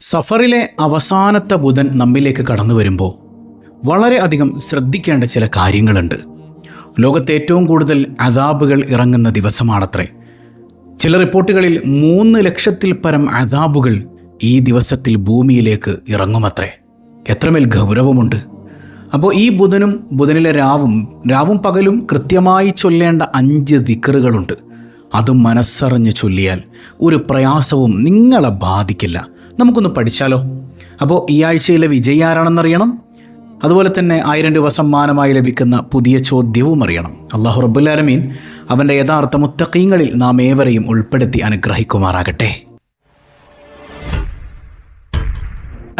സഫറിലെ അവസാനത്തെ ബുധൻ നമ്മിലേക്ക് കടന്നു വരുമ്പോൾ വളരെയധികം ശ്രദ്ധിക്കേണ്ട ചില കാര്യങ്ങളുണ്ട്. ലോകത്തെ ഏറ്റവും കൂടുതൽ അദാബുകൾ ഇറങ്ങുന്ന ദിവസമാണത്രേ. ചില റിപ്പോർട്ടുകളിൽ 3 ലക്ഷത്തിൽ പരം അദാബുകൾ ഈ ദിവസത്തിൽ ഭൂമിയിലേക്ക് ഇറങ്ങുമത്രേ. എത്രമേൽ ഗൗരവമുണ്ട്. അപ്പോൾ ഈ ബുധനിലെ രാവും പകലും കൃത്യമായി ചൊല്ലേണ്ട 5 ദിക്റുകളുണ്ട്. അത് മനസ്സറിഞ്ഞ് ചൊല്ലിയാൽ ഒരു പ്രയാസവും നിങ്ങളെ ബാധിക്കില്ല. നമുക്കൊന്ന് പഠിച്ചാലോ? അപ്പോൾ ഈ ആഴ്ചയിലെ വിജയി ആരാണെന്നറിയണം. അതുപോലെ തന്നെ 1000 രൂപ സമ്മാനമായി ലഭിക്കുന്ന പുതിയ ചോദ്യവും അറിയണം. അല്ലാഹു റബ്ബുൽ ആലമീൻ അവൻ്റെ യഥാർത്ഥ മുത്തഖീങ്ങളിൽ നാം ഏവരെയും ഉൾപ്പെടുത്തി അനുഗ്രഹിക്കുമാറാകട്ടെ.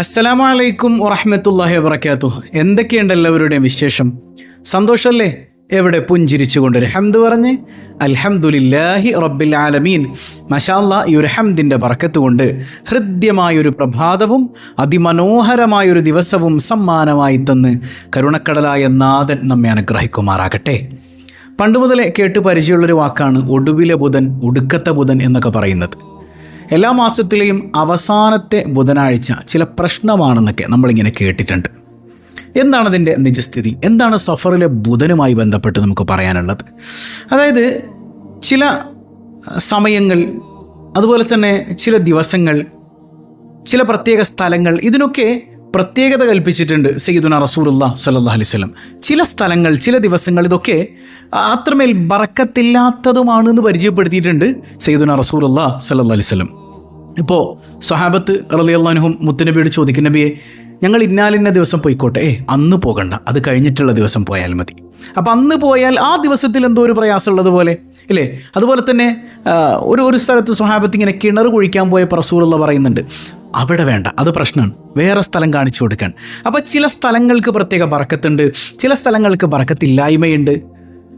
അസ്സലാമു അലൈക്കും വറഹ്മത്തുള്ളാഹി വബറകാതുഹു. എന്തൊക്കെയുണ്ട് എല്ലാവരുടെയും വിശേഷം? സന്തോഷമല്ലേ? എവിടെ പുഞ്ചിരിച്ചുകൊണ്ടൊരു ഹംദ് പറഞ്ഞ് അൽഹംദുലില്ലാഹി റബ്ബിൽ ആലമീൻ. മാഷാ അല്ലാഹ്, ഈ ഒരു ഹംദിൻ്റെ ബറക്കത്ത് കൊണ്ട് ഹൃദ്യമായൊരു പ്രഭാതവും അതിമനോഹരമായൊരു ദിവസവും സമ്മാനമായി തന്ന് കരുണക്കടലായ നാഥൻ നമ്മെ അനുഗ്രഹിക്കുമാറാകട്ടെ. പണ്ട് മുതലേ കേട്ട് പരിചയമുള്ളൊരു വാക്കാണ് ഒടുവിലെ ബുധൻ, ഒടുക്കത്തെ ബുധൻ എന്നൊക്കെ പറയുന്നത്. എല്ലാ മാസത്തിലെയും അവസാനത്തെ ബുധനാഴ്ച ചില പ്രശ്നമാണെന്നൊക്കെ നമ്മളിങ്ങനെ കേട്ടിട്ടുണ്ട്. എന്താണ് അതിൻ്റെ നിജസ്ഥിതി? എന്താണ് സഫറിലെ ബുധനുമായി ബന്ധപ്പെട്ട് നമുക്ക് പറയാനുള്ളത്? അതായത് ചില സമയങ്ങൾ, അതുപോലെ തന്നെ ചില ദിവസങ്ങൾ, ചില പ്രത്യേക സ്ഥലങ്ങൾ, ഇതിനൊക്കെ പ്രത്യേകത കൽപ്പിച്ചിട്ടുണ്ട് സയ്യിദുനാ റസൂലുള്ളാഹി സ്വല്ലല്ലാഹു അലൈഹി വസല്ലം. ചില സ്ഥലങ്ങൾ, ചില ദിവസങ്ങൾ ഇതൊക്കെ അത്രമേൽ ബറക്കത്തില്ലാത്തതുമാണെന്ന് പരിചയപ്പെടുത്തിയിട്ടുണ്ട് സയ്യിദുനാ റസൂലുള്ളാഹി സ്വല്ലല്ലാഹു അലൈഹി വസല്ലം. ഇപ്പോൾ സ്വഹാബത്ത് റളിയല്ലാഹു അൻഹും മുത്തുനബിയോട് ചോദിക്കും, നബിയെ ഞങ്ങൾ ഇന്നാലിന്ന ദിവസം പോയിക്കോട്ടെ. അന്ന് പോകണ്ട, അത് കഴിഞ്ഞിട്ടുള്ള ദിവസം പോയാൽ മതി. അപ്പം അന്ന് പോയാൽ ആ ദിവസത്തിൽ എന്തോ ഒരു പ്രയാസമുള്ളത് പോലെ ഇല്ലേ? അതുപോലെ തന്നെ ഒരു സ്ഥലത്ത് സ്വഹാബത്ത് ഇങ്ങനെ കിണർ കുഴിക്കാൻ പോയപ്പോൾ റസൂലുള്ള പറയുന്നുണ്ട്, അവിടെ വേണ്ട, അത് പ്രശ്നമാണ്, വേറെ സ്ഥലം കാണിച്ചു കൊടുക്കാൻ. അപ്പോൾ ചില സ്ഥലങ്ങൾക്ക് പ്രത്യേക ബറക്കത്തുണ്ട്, ചില സ്ഥലങ്ങൾക്ക് ബറക്കത്തില്ലായ്മയുണ്ട്.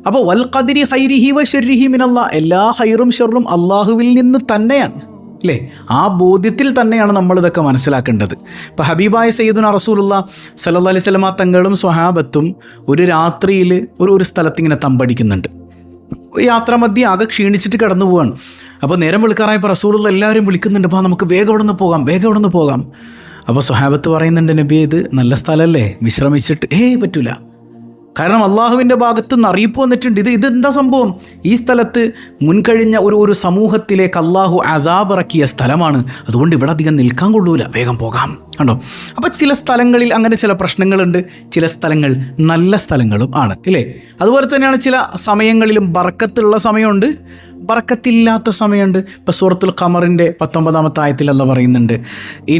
അപ്പോൾ വൽ ഖദ്രി ഖൈരിഹി വ ശർരിഹി മിനല്ലാഹ്, എല്ലാ ഹൈറും ഷർറും അള്ളാഹുവിൽ നിന്ന് തന്നെയാണ് അല്ലേ? ആ ബോധ്യത്തിൽ തന്നെയാണ് നമ്മളിതൊക്കെ മനസ്സിലാക്കേണ്ടത്. ഇപ്പോൾ ഹബീബായ സയ്യിദുനാ റസൂലുള്ളാഹി സ്വല്ലല്ലാഹു അലൈഹി വസല്ലം തങ്ങളും സ്വഹാബത്തും ഒരു രാത്രിയിൽ ഒരു സ്ഥലത്തിങ്ങനെ തമ്പടിക്കുന്നുണ്ട്. യാത്രാമധ്യേ ആകെ ക്ഷീണിച്ചിട്ട് കടന്നു പോവാണ്. അപ്പോൾ നേരം വെളുക്കാറായപ്പോൾ റസൂലുള്ള എല്ലാവരും വിളിക്കുന്നുണ്ട്, അപ്പോൾ നമുക്ക് വേഗം ഇവിടെ നിന്ന് പോകാം. അപ്പോൾ സ്വഹാബത്ത് പറയുന്നുണ്ട്, നബി ഇത് നല്ല സ്ഥലമല്ലേ, വിശ്രമിച്ചിട്ട് പറ്റൂല. കാരണം അള്ളാഹുവിൻ്റെ ഭാഗത്ത് നിന്ന് അറിയിപ്പ് വന്നിട്ടുണ്ട്. ഇതെന്താ സംഭവം? ഈ സ്ഥലത്ത് മുൻകഴിഞ്ഞ ഒരു സമൂഹത്തിലേക്ക് അള്ളാഹു അദാബ് ഇറക്കിയ സ്ഥലമാണ്, അതുകൊണ്ട് ഇവിടെ അധികം നിൽക്കാൻ കൊള്ളൂല, വേഗം പോകാം. കണ്ടോ? അപ്പോൾ ചില സ്ഥലങ്ങളിൽ അങ്ങനെ ചില പ്രശ്നങ്ങളുണ്ട്, ചില സ്ഥലങ്ങൾ നല്ല സ്ഥലങ്ങളും ആണ് ഇല്ലേ? അതുപോലെ തന്നെയാണ് ചില സമയങ്ങളിലും ബറക്കത്തുള്ള സമയമുണ്ട്, ബറക്കത്തില്ലാത്ത സമയമുണ്ട്. ഇപ്പോൾ സൂറത്തുൽ ഖമറിൻ്റെ 19-ാമത്തെ ആയത്തിൽ അല്ലാഹ് പറയുന്നുണ്ട്,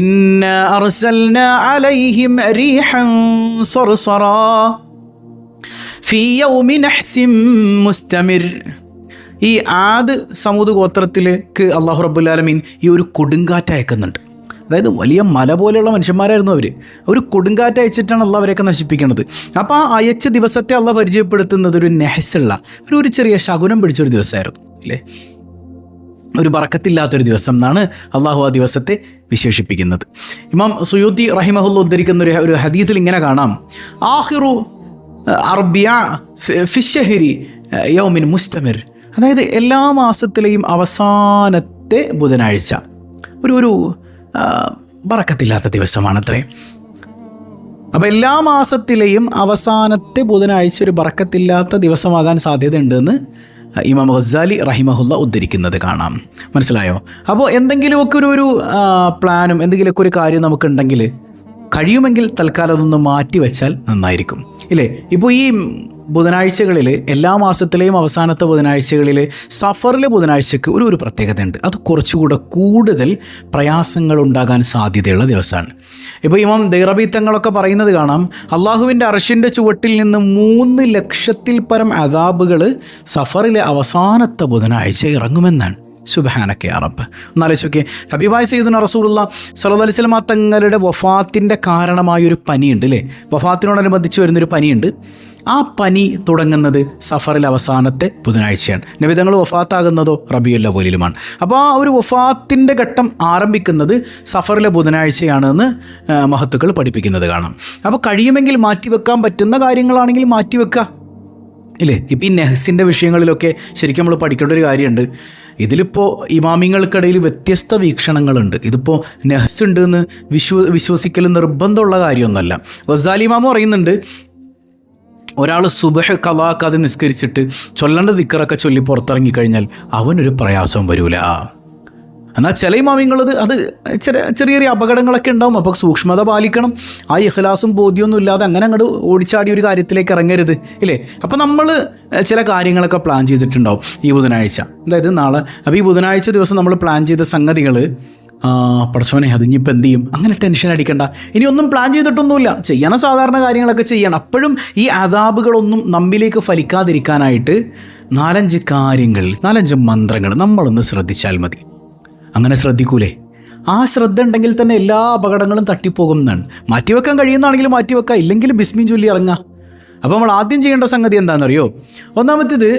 ഇന്നാ അർസൽനാ അലൈഹിം റീഹൻ സർസറാ ഫീ യൗമി നഹ്സിൻ മുസ്തമിർ. ഈ ആദ് സമൂദ് ഗോത്രത്തിലേക്ക് അല്ലാഹു റബ്ബുൽ ആലമീൻ ഈ ഒരു കൊടുങ്കാറ്റ് അയക്കുന്നുണ്ട്. അതായത് വലിയ മല പോലെയുള്ള മനുഷ്യന്മാരായിരുന്നു അവർ. ഒരു കൊടുങ്കാറ്റ് അയച്ചിട്ടാണ് അള്ളാഹ് അവരെയൊക്കെ നശിപ്പിക്കുന്നത്. അപ്പോൾ ആ അയച്ച ദിവസത്തെ അള്ളാഹ് പരിചയപ്പെടുത്തുന്നത് ഒരു നെഹസുള്ള ഒരു ചെറിയ ശകുനം പിടിച്ചൊരു ദിവസമായിരുന്നു അല്ലേ? ഒരു ബറക്കത്തില്ലാത്തൊരു ദിവസം എന്നാണ് അള്ളാഹു ആ ദിവസത്തെ വിശേഷിപ്പിക്കുന്നത്. ഇമാം സുയൂത്തി റഹിമഹുല്ല ഉദ്ധരിക്കുന്ന ഒരു ഹദീസിൽ ഇങ്ങനെ കാണാം, ആഖിറു അർബിയ ഫിശ്ശഹരി യൗമിൻ മുസ്തമിർ. അതായത് എല്ലാ മാസത്തിലെയും അവസാനത്തെ ബുധനാഴ്ച ഒരു ബറക്കത്തില്ലാത്ത ദിവസമാണത്രേ. അപ്പോൾ എല്ലാ മാസത്തിലെയും അവസാനത്തെ ബുധനാഴ്ച ഒരു ബറക്കത്തില്ലാത്ത ദിവസമാകാൻ സാധ്യതയുണ്ടെന്ന് ഇമാം ഗസാലി റഹിമഹുല്ല ഉദ്ധരിക്കുന്നത് കാണാം. മനസ്സിലായോ? അപ്പോൾ എന്തെങ്കിലുമൊക്കെ ഒരു പ്ലാനും എന്തെങ്കിലുമൊക്കെ ഒരു കാര്യം നമുക്കുണ്ടെങ്കിൽ കഴിയുമെങ്കിൽ തൽക്കാലം അതൊന്ന് മാറ്റി വെച്ചാൽ നന്നായിരിക്കും ഇല്ലേ? ഇപ്പോൾ ഈ ബുധനാഴ്ചകളിൽ, എല്ലാ മാസത്തിലെയും അവസാനത്തെ ബുധനാഴ്ചകളിൽ സഫറിലെ ബുധനാഴ്ചക്ക് ഒരു പ്രത്യേകതയുണ്ട്. അത് കുറച്ചുകൂടെ കൂടുതൽ പ്രയാസങ്ങൾ ഉണ്ടാകാൻ സാധ്യതയുള്ള ദിവസമാണ്. ഇപ്പോൾ ഇമാം ദൈറബി തങ്ങളൊക്കെ പറയുന്നത് കാണാം, അള്ളാഹുവിൻ്റെ അർശിൻ്റെ ചുവട്ടിൽ നിന്ന് 3 ലക്ഷത്തിൽ പരം അദാബുകൾ സഫറിലെ അവസാനത്തെ ബുധനാഴ്ച ഇറങ്ങുമെന്നാണ്. സുബ്ഹാനക യാ റബ്ബ്. ഒന്നാലോചിച്ചോക്കെ, ഹബീബായ സയ്യിദുനാ റസൂലുള്ളാഹി സ്വല്ലല്ലാഹു അലൈഹി വസല്ലം തങ്ങളുടെ വഫാത്തിൻ്റെ കാരണമായൊരു പനിയുണ്ട് അല്ലേ? വഫാത്തിനോടനുബന്ധിച്ച് വരുന്നൊരു പനിയുണ്ട്. ആ പനി തുടങ്ങുന്നത് സഫറിലെ അവസാനത്തെ ബുധനാഴ്ചയാണ്. നബി തങ്ങൾ വഫാത്താകുന്നതോ റബീഉൽ അവ്വലിലുമാണ്. അപ്പോൾ ആ ഒരു വഫാത്തിൻ്റെ ഘട്ടം ആരംഭിക്കുന്നത് സഫറിലെ ബുധനാഴ്ചയാണെന്ന് മഹത്തുക്കൾ പഠിപ്പിക്കുന്നത് കാണാം. അപ്പോൾ കഴിയുമെങ്കിൽ മാറ്റിവെക്കാൻ പറ്റുന്ന കാര്യങ്ങളാണെങ്കിൽ മാറ്റിവെക്കുക ഇല്ലേ? ഇപ്പം ഈ നെഹ്സിൻ്റെ വിഷയങ്ങളിലൊക്കെ ശരിക്കും നമ്മൾ പഠിക്കേണ്ട ഒരു കാര്യമുണ്ട്. ഇതിലിപ്പോൾ ഇമാമിങ്ങൾക്കിടയിൽ വ്യത്യസ്ത വീക്ഷണങ്ങളുണ്ട്. ഇതിപ്പോൾ നഹ്സ് ഉണ്ട് എന്ന് വിശ്വസിക്കൽ നിർബന്ധമുള്ള കാര്യമൊന്നുമല്ല. ഗസാലി ഇമാം പറയുന്നുണ്ട്, ഒരാൾ സുബഹ് ഖളാക്കാതെ നിസ്കരിച്ചിട്ട് ചൊല്ലേണ്ട ദിക്റൊക്കെ ചൊല്ലി പുറത്തിറങ്ങിക്കഴിഞ്ഞാൽ അവനൊരു പ്രയാസം വരൂല. എന്നാൽ ചില ഇമാമിങ്ങളത് അത് ചെറിയ ചെറിയ അപകടങ്ങളൊക്കെ ഉണ്ടാവും. അപ്പോൾ സൂക്ഷ്മത പാലിക്കണം. ആ ഇഖ്ലാസും ബോധ്യമൊന്നും ഇല്ലാതെ അങ്ങനെ അങ്ങോട്ട് ഓടിച്ചാടി ഒരു കാര്യത്തിലേക്ക് ഇറങ്ങരുത്, ഇല്ലേ? അപ്പോൾ നമ്മൾ ചില കാര്യങ്ങളൊക്കെ പ്ലാൻ ചെയ്തിട്ടുണ്ടാവും ഈ ബുധനാഴ്ച, അതായത് നാളെ. അപ്പോൾ ഈ ബുധനാഴ്ച ദിവസം നമ്മൾ പ്ലാൻ ചെയ്ത സംഗതികൾ പടച്ചോനെ അതിനിപ്പോൾ എന്ത് ചെയ്യും, അങ്ങനെ ടെൻഷൻ അടിക്കണ്ട. ഇനി ഒന്നും പ്ലാൻ ചെയ്തിട്ടൊന്നുമില്ല, ചെയ്യണം, സാധാരണ കാര്യങ്ങളൊക്കെ ചെയ്യണം. അപ്പോഴും ഈ അദാബുകളൊന്നും നമ്മിലേക്ക് ഫലിക്കാതിരിക്കാനായിട്ട് 4-5 കാര്യങ്ങൾ, 4-5 മന്ത്രങ്ങൾ നമ്മളൊന്ന് ശ്രദ്ധിച്ചാൽ മതി. അങ്ങനെ ശ്രദ്ധിക്കൂലേ? ആ ശ്രദ്ധ ഉണ്ടെങ്കിൽ തന്നെ എല്ലാ അപകടങ്ങളും തട്ടിപ്പോകും എന്നാണ്. മാറ്റിവെക്കാൻ കഴിയുന്നതാണെങ്കിൽ മാറ്റിവെക്കാം, ഇല്ലെങ്കിൽ ബിസ്മി ചൊല്ലി ഇറങ്ങാം. അപ്പോൾ നമ്മൾ ആദ്യം ചെയ്യേണ്ട സംഗതി എന്താണെന്നറിയോ? ഒന്നാമത്തേത്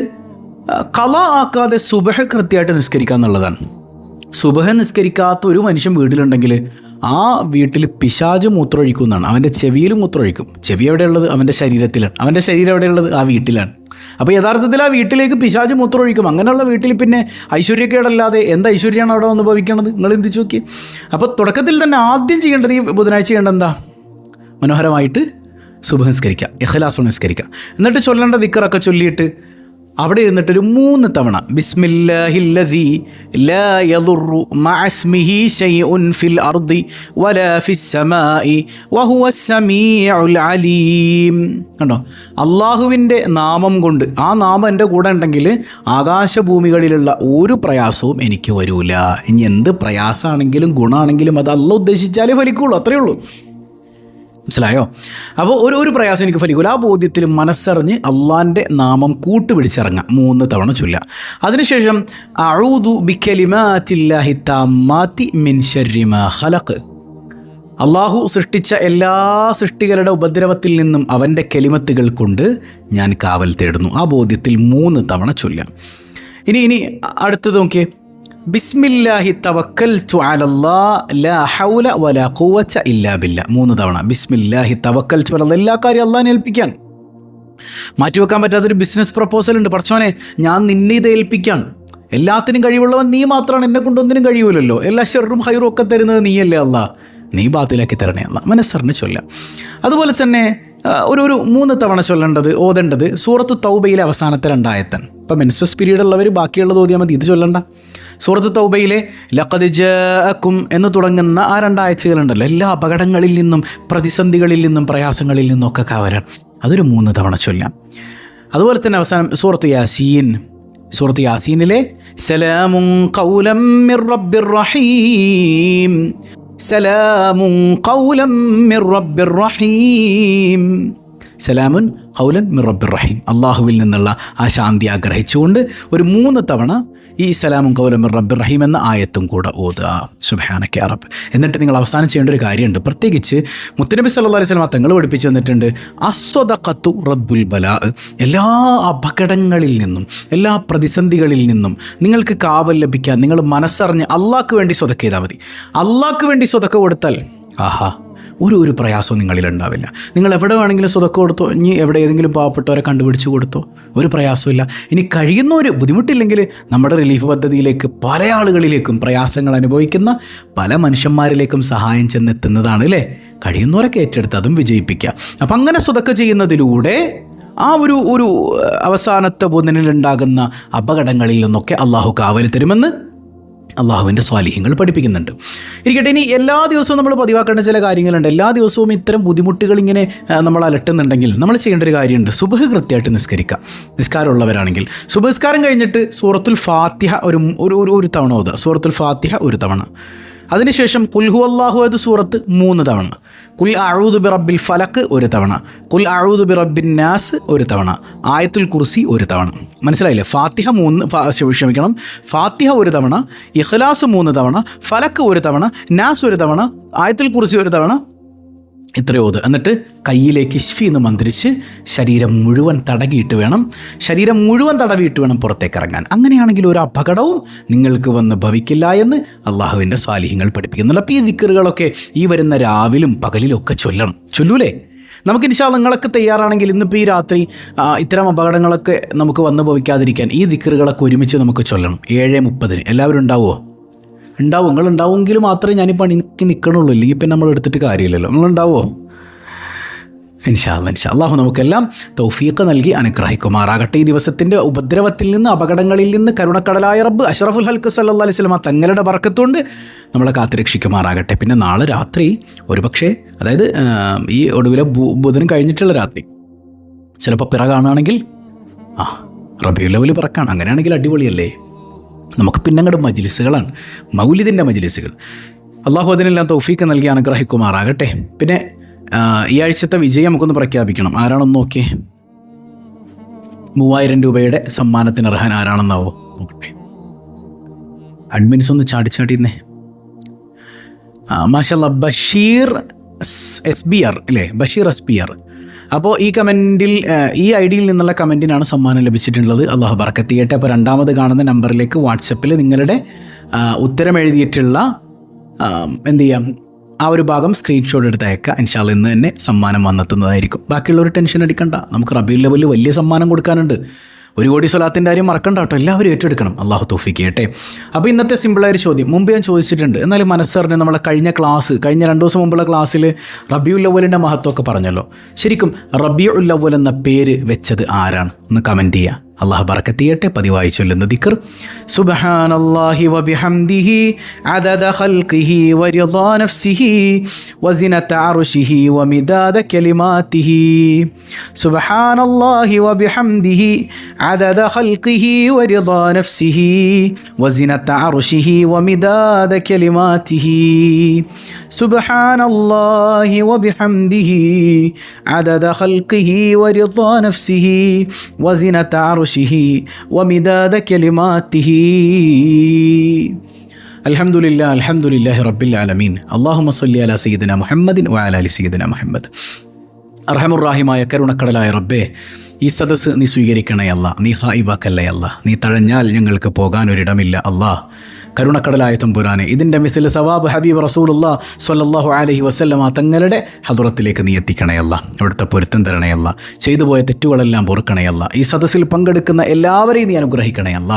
ഖളാ ആക്കാതെ സുബഹ് കൃത്യമായിട്ട് നിസ്കരിക്കുക എന്നുള്ളതാണ്. സുബഹ് നിസ്കരിക്കാത്ത ഒരു മനുഷ്യൻ വീട്ടിലുണ്ടെങ്കിൽ ആ വീട്ടിൽ പിശാച് മൂത്രമൊഴിക്കും എന്നാണ്. അവൻ്റെ ചെവിയിൽ മൂത്രമൊഴിക്കും. ചെവി എവിടെയുള്ളത്? അവൻ്റെ ശരീരത്തിലാണ്. അവൻ്റെ ശരീരം എവിടെയുള്ളത്? ആ വീട്ടിലാണ്. അപ്പോൾ യഥാർത്ഥത്തിൽ ആ വീട്ടിലേക്ക് പിശാച് മൂത്രമൊഴിക്കും. അങ്ങനെയുള്ള വീട്ടിൽ പിന്നെ ഐശ്വര്യക്കേടല്ലാതെ എന്ത് ഐശ്വര്യമാണ് അവിടെ വന്ന് ഭവിക്കണത്? നിങ്ങൾ ചിന്തിച്ച് നോക്കി. അപ്പോൾ തുടക്കത്തിൽ തന്നെ ആദ്യം ചെയ്യേണ്ടത്, ഈ ബുധനാഴ്ച ചെയ്യേണ്ടത് എന്താ? മനോഹരമായിട്ട് സുബഹ് നിസ്കരിക്കുക, ഇഖ്ലാസോടെ നിസ്കരിക്കുക. എന്നിട്ട് ചൊല്ലേണ്ട ദിക്റൊക്കെ ചൊല്ലിയിട്ട് അവിടെ ഇരുന്നിട്ടൊരു 3 തവണ ബിസ്മില്ലാഹില്ലദീ ലാ യദുറു മഅസ്മിഹി ശൈഉൻ ഫിൽ അർദി വലാ ഫിസ് സമാഇ വഹുവസ് സമീഉൽ അലീം. കണ്ടോ? അള്ളാഹുവിൻ്റെ നാമം കൊണ്ട്, ആ നാമം എൻ്റെ കൂടെ ഉണ്ടെങ്കിൽ ആകാശഭൂമികളിലുള്ള ഒരു പ്രയാസവും എനിക്ക് വരൂല. ഇനി എന്ത് പ്രയാസമാണെങ്കിലും ഗുണമാണെങ്കിലും അത് അള്ളാഹ് ഉദ്ദേശിച്ചാലേ ഫലിക്കുള്ളൂ, അത്രയേ ഉള്ളൂ. മനസ്സിലായോ? അപ്പോൾ ഒരു പ്രയാസം എനിക്ക് ഫലിക്കൂല. ആ ബോധ്യത്തിൽ മനസ്സറിഞ്ഞ് അള്ളാൻ്റെ നാമം കൂട്ടുപിടിച്ചിറങ്ങാം, 3 തവണ ചൊല്ലുക. അതിനുശേഷം അഊദു ബികലിമാത്തില്ലാഹി തമ്മാത്തി മിൻ ശർരി മാ ഖലഖ്. അള്ളാഹു സൃഷ്ടിച്ച എല്ലാ സൃഷ്ടികളുടെ ഉപദ്രവത്തിൽ നിന്നും അവൻ്റെ കെലിമത്തുകൾ കൊണ്ട് ഞാൻ കാവൽ തേടുന്നു. ആ ബോധ്യത്തിൽ 3 തവണ ചൊല്ലാം. ഇനി അടുത്തത് നോക്കിയേ. ബിസ്മില്ലാഹി തവക്കൽതു അലല്ലാഹ് ലാ ഹൗല വലാ ഖുവത ഇല്ലാ ബില്ലാഹ്. 3 തവണ ബിസ്മില്ലാഹി തവക്കൽതു അലല്ലാഹ്. എല്ലാ കാര്യം അള്ളാഹിനെ ഏൽപ്പിക്കാൻ. മാറ്റിവെക്കാൻ പറ്റാത്തൊരു ബിസിനസ് പ്രപ്പോസൽ ഉണ്ട്. പടച്ചോനെ, ഞാൻ നിന്നെ ഇത് ഏൽപ്പിക്കാൻ. എല്ലാത്തിനും കഴിവുള്ളവൻ നീ മാത്രമാണ്, എന്നെ കൊണ്ടൊന്നിനും കഴിയൂലല്ലോ. എല്ലാ ഷർറും ഹൈറും ഒക്കെ തരുന്നത് നീയല്ലേ അല്ലാഹ്. നീ ബാത്തിലാക്കി തരണേ അല്ലാഹ്. മനസ്സറിന് ചൊല്ലാം. അതുപോലെ തന്നെ ഒരു 3 തവണ ഓതേണ്ടത് സൂറത്ത് തൗബയിലെ അവസാനത്തെ 2 ആയത്താണ്. ഇപ്പം മെൻസസ് പീരീഡ് ഉള്ളവർ ബാക്കിയുള്ളത് ഓതിയാൽ മതി, ഇത് ചൊല്ലണ്ട. സൂറത്ത് തൗബയിലെ ലഖദ് ജാഅക്കും എന്ന് തുടങ്ങുന്ന ആ 2 ആയത്തുകളുണ്ടല്ലോ, എല്ലാ അപകടങ്ങളിൽ നിന്നും പ്രതിസന്ധികളിൽ നിന്നും പ്രയാസങ്ങളിൽ നിന്നൊക്കെ കാവലാണ്. അതൊരു 3 തവണ ചൊല്ലാം. അതുപോലെ തന്നെ അവസാനം സൂറത്ത് യാസീനിലെ സലാമുൻ ഖൗലം മിർ റബ്ബിർ റഹീം, സലാമുൻ ഖൗലൻ മിർ റബ്ബിർ റഹീം, സലാമുൻ ഖൗലൻ മിർ റബ്ബിർ റഹീം. അള്ളാഹുവിൽ നിന്നുള്ള ആ ശാന്തി ആഗ്രഹിച്ചുകൊണ്ട് ഒരു 3 തവണ ഈ സലാമുൻ ഖൗലൻ മിർ റബ്ബിർ റഹീം എന്ന ആയത്തും കൂടെ ഓതുക. സുബ്ഹാനക യാ റബ്ബ്. എന്നിട്ട് നിങ്ങൾ അവസാനം ചെയ്യേണ്ട ഒരു കാര്യമുണ്ട്. പ്രത്യേകിച്ച് മുത്തുനബി സല്ലല്ലാഹു അലൈഹി വസല്ലം തങ്ങൾ പഠിപ്പിച്ചു തന്നിട്ടുണ്ട്, അസ്വദഖത്തു റദ്ദുൽ ബലാ. എല്ലാ അപകടങ്ങളിൽ നിന്നും എല്ലാ പ്രതിസന്ധികളിൽ നിന്നും നിങ്ങൾക്ക് കാവൽ ലഭിക്കാൻ നിങ്ങൾ മനസ്സറിഞ്ഞ് അള്ളാഹ്ക്ക് വേണ്ടി സ്വതക്ക ചെയ്താൽ മതി. അള്ളാഹ്ക്ക് വേണ്ടി സ്വതക്ക കൊടുത്താൽ ആഹാ ഒരു പ്രയാസവും നിങ്ങളിലുണ്ടാവില്ല. നിങ്ങൾ എവിടെ വേണമെങ്കിലും സ്വതക്ക കൊടുത്തോ, ഇനി എവിടെ ഏതെങ്കിലും പാവപ്പെട്ടവരെ കണ്ടുപിടിച്ച് കൊടുത്തോ, ഒരു പ്രയാസമില്ല. ഇനി കഴിയുന്നവർ, ബുദ്ധിമുട്ടില്ലെങ്കിൽ നമ്മുടെ റിലീഫ് പദ്ധതിയിലേക്ക് പല ആളുകളിലേക്കും പ്രയാസങ്ങൾ അനുഭവിക്കുന്ന പല മനുഷ്യന്മാരിലേക്കും സഹായം ചെന്നെത്തുന്നതാണ് അല്ലേ. കഴിയുന്നവരൊക്കെ ഏറ്റെടുത്ത് അതും വിജയിപ്പിക്കുക. അപ്പം അങ്ങനെ സ്വതക്ക ചെയ്യുന്നതിലൂടെ ആ ഒരു അവസാനത്തെ ബുധനിലുണ്ടാകുന്ന അപകടങ്ങളിൽ നിന്നൊക്കെ അള്ളാഹു കാവൽ തരുമെന്ന് അള്ളാഹുവിൻ്റെ സ്വാലിഹ്യങ്ങൾ പഠിപ്പിക്കുന്നുണ്ട്. ഇരിക്കട്ടെ, ഇനി എല്ലാ ദിവസവും നമ്മൾ പതിവാക്കേണ്ട ചില കാര്യങ്ങളുണ്ട്. എല്ലാ ദിവസവും ഇത്തരം ബുദ്ധിമുട്ടുകൾ ഇങ്ങനെ നമ്മൾ അലട്ടുന്നുണ്ടെങ്കിൽ നമ്മൾ ചെയ്യേണ്ട ഒരു കാര്യമുണ്ട്. സുബഹ് കൃത്യമായിട്ട് നിസ്കരിക്കുക. നിസ്കാരമുള്ളവരാണെങ്കിൽ സുബഹ്സ്കാരം കഴിഞ്ഞിട്ട് സൂറത്തുൽ ഫാത്തിഹ ഒരു തവണ ഓതുക. സൂറത്തുൽ ഫാത്തിഹ 1 തവണ. അതിനുശേഷം കുൽ ഹുവല്ലാഹു അഹദ് സൂറത്ത് 3 തവണ. കുൽ അഊദു ബിറബ്ബിൽ ഫലക്ക് 1 തവണ. കുൽ അഊദു ബിറബ്ബിൻ നാസ് 1 തവണ. ആയത്തുൽ കുർസി 1 തവണ. മനസ്സിലായില്ലേ? ഫാത്തിഹ 1 തവണ, ഇഖ്ലാസ് 3 തവണ, ഫലക്ക് 1 തവണ, നാസ് 1 തവണ, ആയത്തുൽ കുർസി 1 തവണ. ഇത്രയും ഓത്. എന്നിട്ട് കയ്യിലേക്ക് ഇഷ്ഫി എന്ന് മന്ത്രിച്ച് ശരീരം മുഴുവൻ തടവിയിട്ട് വേണം പുറത്തേക്ക് ഇറങ്ങാൻ. അങ്ങനെയാണെങ്കിൽ ഒരു അപകടവും നിങ്ങൾക്ക് വന്ന് ഭവിക്കില്ല എന്ന് അള്ളാഹുവിൻ്റെ സ്വാലിഹ്യങ്ങൾ പഠിപ്പിക്കുന്നുണ്ട്. അപ്പോൾ ഈ ദിക്റുകളൊക്കെ ഈ വരുന്ന രാവിലും പകലിലും ഒക്കെ ചൊല്ലൂലേ? നമുക്ക് ഇൻഷാ അല്ലാഹ് നിങ്ങളൊക്കെ തയ്യാറാണെങ്കിൽ ഇന്നിപ്പോൾ ഈ രാത്രി ഇത്തരം അപകടങ്ങളൊക്കെ നമുക്ക് വന്നു ഭവിക്കാതിരിക്കാൻ ഈ ദിക്റുകളൊക്കെ ഒരുമിച്ച് നമുക്ക് ചൊല്ലണം. 7:30 എല്ലാവരും ഉണ്ടാവുമോ? ഉണ്ടാവും. നിങ്ങളുണ്ടാവുമെങ്കിൽ മാത്രമേ ഞാനിപ്പോൾ എനിക്ക് നിൽക്കണുള്ളൂ, ഇല്ലെങ്കിൽ പിന്നെ നമ്മൾ എടുത്തിട്ട് കാര്യമില്ലല്ലോ. നിങ്ങളുണ്ടാവുമോ? ഇൻഷാ അല്ലാഹ് അല്ലാഹു നമുക്കെല്ലാം തൗഫീഖ് നൽകി അനുഗ്രഹിക്കുമാറാകട്ടെ. ഈ ദിവസത്തിൻ്റെ ഉപദ്രവത്തിൽ നിന്ന്, അപകടങ്ങളിൽ നിന്ന് കരുണക്കടലായ റബ്ബ് അഷ്റഫുൽ ഹൽക്ക് സല്ലല്ലാഹു അലൈഹി വസല്ലം തങ്ങളുടെ ബർക്കത്തുകൊണ്ട് നമ്മളെ കാത്തുരക്ഷിക്കുമാറാകട്ടെ. പിന്നെ നാളെ രാത്രി ഒരുപക്ഷെ, അതായത് ഈ ഒടുവിലെ ബുധൻ കഴിഞ്ഞിട്ടുള്ള രാത്രി ചിലപ്പോൾ പിറ കാണുകയാണെങ്കിൽ റബീഉൽ അവ്വൽ പിറക്കാണ്. അങ്ങനെയാണെങ്കിൽ അടിപൊളിയല്ലേ. നമുക്ക് പിന്നെ അങ്ങോട്ട് മജ്ലിസുകളാണ്, മൗലിദിൻ്റെ മജ്ലിസുകൾ. അല്ലാഹു അതിനെല്ലാം തൗഫീഖ് നൽകി അനുഗ്രഹിക്കുമാറാകട്ടെ. പിന്നെ ഈ ആഴ്ചത്തെ വിജയം നമുക്കൊന്ന് പ്രഖ്യാപിക്കണം. ആരാണെന്ന് നോക്കിയേ. 3000 രൂപയുടെ സമ്മാനത്തിന് അർഹൻ ആരാണെന്നാവോ നോക്കട്ടെ. അഡ്മിൻസ് ഒന്ന് ചാടിച്ചേട്ടിന്നേ. മാഷാല്ലാ, ബഷീർ SBR അല്ലേ? ബഷീർ SBR. അപ്പോൾ ഈ കമൻറ്റിൽ, ഈ ഐഡിയിൽ നിന്നുള്ള കമൻറ്റിനാണ് സമ്മാനം ലഭിച്ചിട്ടുള്ളത്. അല്ലാഹു ബർക്കത്ത് ചെയ്യട്ടെ. അപ്പോൾ രണ്ടാമത് കാണുന്ന നമ്പറിലേക്ക് വാട്സപ്പിൽ നിങ്ങളുടെ ഉത്തരം എഴുതിയിട്ടുള്ള എന്ത് ചെയ്യാം, ആ ഒരു ഭാഗം സ്ക്രീൻഷോട്ട് എടുത്ത് അയക്കുക. ഇൻഷാ അല്ലാഹ് ഇന്ന് തന്നെ സമ്മാനം വന്നെത്തുന്നതായിരിക്കും. ബാക്കിയുള്ളവർ ടെൻഷൻ അടിക്കണ്ട. നമുക്ക് റബീഉൽ അവ്വലിൽ വലിയ സമ്മാനം കൊടുക്കാനുണ്ട്. 1 കോടി സ്വലാത്തിൻ്റെ കാര്യം മറക്കണ്ട കേട്ടോ. എല്ലാവരും ഏറ്റെടുക്കണം. അല്ലാഹു തൗഫീഖ് ചെയ്യട്ടെ. അപ്പോൾ ഇന്നത്തെ സിമ്പിളായൊരു ചോദ്യം മുമ്പ് ഞാൻ ചോദിച്ചിട്ടുണ്ട്. എന്നാലും മനസ്സറിഞ്ഞ് നമ്മളെ കഴിഞ്ഞ 2 ദിവസം മുമ്പുള്ള ക്ലാസ്സിൽ റബീഉൽ അവ്വലിൻ്റെ മഹത്വമൊക്കെ പറഞ്ഞല്ലോ. ശരിക്കും റബീഉൽ അവ്വൽ എന്ന പേര് വെച്ചത് ആരാണ്? ഒന്ന് കമൻറ്റ് ചെയ്യുക. അല്ലാഹു ബർക്കത്ത് ചെയ്യട്ടെ. പതിവായി ചൊല്ലുന്ന ദിക്ർ സുബ്ഹാനല്ലാഹി വബിഹംദിഹി അദദ ഖൽഖിഹി വറിദാ നഫ്സിഹി വസിനത അർശിഹി വമിദാദ കലിമാതിഹി. സുബ്ഹാനല്ലാഹി വബിഹംദിഹി അദദ ഖൽഖിഹി വറിദാ നഫ്സിഹി വസിനത അർശിഹി വമിദാദ കലിമാതിഹി. സുബ്ഹാനല്ലാഹി വബിഹംദിഹി അദദ ഖൽഖിഹി വറിദാ നഫ്സിഹി വസിനത ومداد كلماته. അൽഹംദുലില്ലാഹി റബ്ബിൽ ആലമീൻ. അല്ലാഹുമ്മ സ്വല്ലി അലാ സയ്യിദിനാ മുഹമ്മദിൻ വഅലാ ആലി സയ്യിദിനാ മുഹമ്മദ്. അർഹമുർ റഹീമായ കരുണക്കടലായ റബ്ബേ, ഈ സദസ്സ് നീ സ്വീകരിക്കണേ അല്ലാ. നീ ഹായിബാക്കല്ലേ അല്ലാ. നീ തഴഞ്ഞാൽ ഞങ്ങൾക്ക് പോകാനൊരിടമില്ല അല്ലാ. കരുണക്കടലായ തമ്പുരാനെ, ഇതിൻ്റെ മിസ്ൽ സവാബ് ഹബീബ് റസൂലുള്ളാഹി സ്വല്ലല്ലാഹു അലൈഹി വസല്ലമ തങ്ങളുടെ ഹദ്റത്തിലേക്ക് നീ എത്തിക്കണയല്ല. അവിടുത്തെ പൊരുത്തം തരണയല്ല. ചെയ്തു പോയ തെറ്റുകളെല്ലാം പൊറുക്കണയല്ല. ഈ സദസ്സിൽ പങ്കെടുക്കുന്ന എല്ലാവരെയും നീ അനുഗ്രഹിക്കണയല്ല.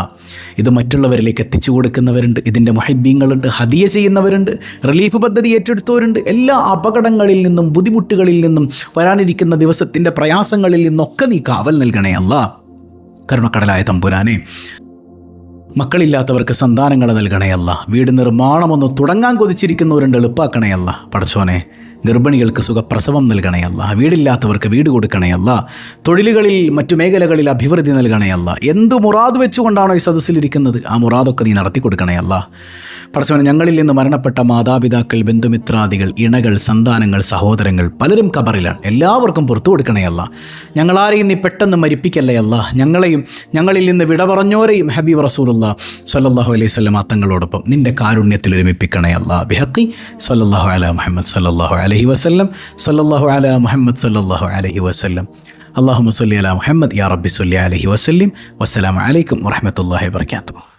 ഇത് മറ്റുള്ളവരിലേക്ക് എത്തിച്ചു കൊടുക്കുന്നവരുണ്ട്, ഇതിൻ്റെ മുഹബ്ബീങ്ങളുണ്ട്, ഹദിയ ചെയ്യുന്നവരുണ്ട്, റിലീഫ് പദ്ധതി ഏറ്റെടുത്തവരുണ്ട്. എല്ലാ അപകടങ്ങളിൽ നിന്നും ബുദ്ധിമുട്ടുകളിൽ നിന്നും വരാനിരിക്കുന്ന ദിവസത്തിൻ്റെ പ്രയാസങ്ങളിൽ നിന്നൊക്കെ നീ കാവൽ നൽകണയല്ല. കരുണക്കടലായ തമ്പുരാനെ, മക്കളില്ലാത്തവർക്ക് സന്താനങ്ങൾ നൽകണയല്ല. വീട് നിർമ്മാണമൊന്ന് തുടങ്ങാൻ കൊതിച്ചിരിക്കുന്നവരുണ്ട്, എളുപ്പാക്കണയല്ല. പടച്ചോനെ, ഗർഭിണികൾക്ക് സുഖപ്രസവം നൽകണയല്ല. വീടില്ലാത്തവർക്ക് വീട് കൊടുക്കണയല്ല. തൊഴിലുകളിൽ, മറ്റു മേഖലകളിൽ അഭിവൃദ്ധി നൽകണയല്ല. എന്തു മുറാദ് വെച്ചുകൊണ്ടാണോ ഈ സദസ്സിലിരിക്കുന്നത്, ആ മുറാദൊക്കെ നീ നടത്തി കൊടുക്കണയല്ല. പടച്ചവനെ, ഞങ്ങളിൽ നിന്ന് മരണപ്പെട്ട മാതാപിതാക്കൾ, ബന്ധുമിത്രാദികൾ, ഇണകൾ, സന്താനങ്ങൾ, സഹോദരങ്ങൾ പലരും ഖബറിലാണ്. എല്ലാവർക്കും പുറത്തു കൊടുക്കണയല്ല. ഞങ്ങളാരെയും നീ പെട്ടെന്ന് മരിപ്പിക്കല്ലയല്ല. ഞങ്ങളെയും ഞങ്ങളിൽ നിന്ന് വിട പറഞ്ഞോരെയും ഹബീബ് റസൂലുള്ളാഹി സ്വല്ലല്ലാഹു അലൈഹി വസല്ലം തങ്ങളോടൊപ്പം നിൻ്റെ കാരുണ്യത്തിൽ ഒരുമിപ്പിക്കണയല്ല. ബിഹഖി സ്വല്ലല്ലാഹു അലാ മുഹമ്മദ് സ്വല്ലല്ലാഹു അലൈഹി വസല്ലം സ്വല്ലല്ലാഹു അലാ മുഹമ്മദ് സ്വല്ലല്ലാഹു അലൈഹി വസല്ലം. അല്ലാഹുമ്മ സ്വല്ലി അലാ മുഹമ്മദ് യാ റബ്ബി സ്വല്ലി അലൈഹി വസല്ലം. വസ്സലാമു അലൈക്കും വറഹ്മത്തുള്ളാഹി വബറകാതുഹു.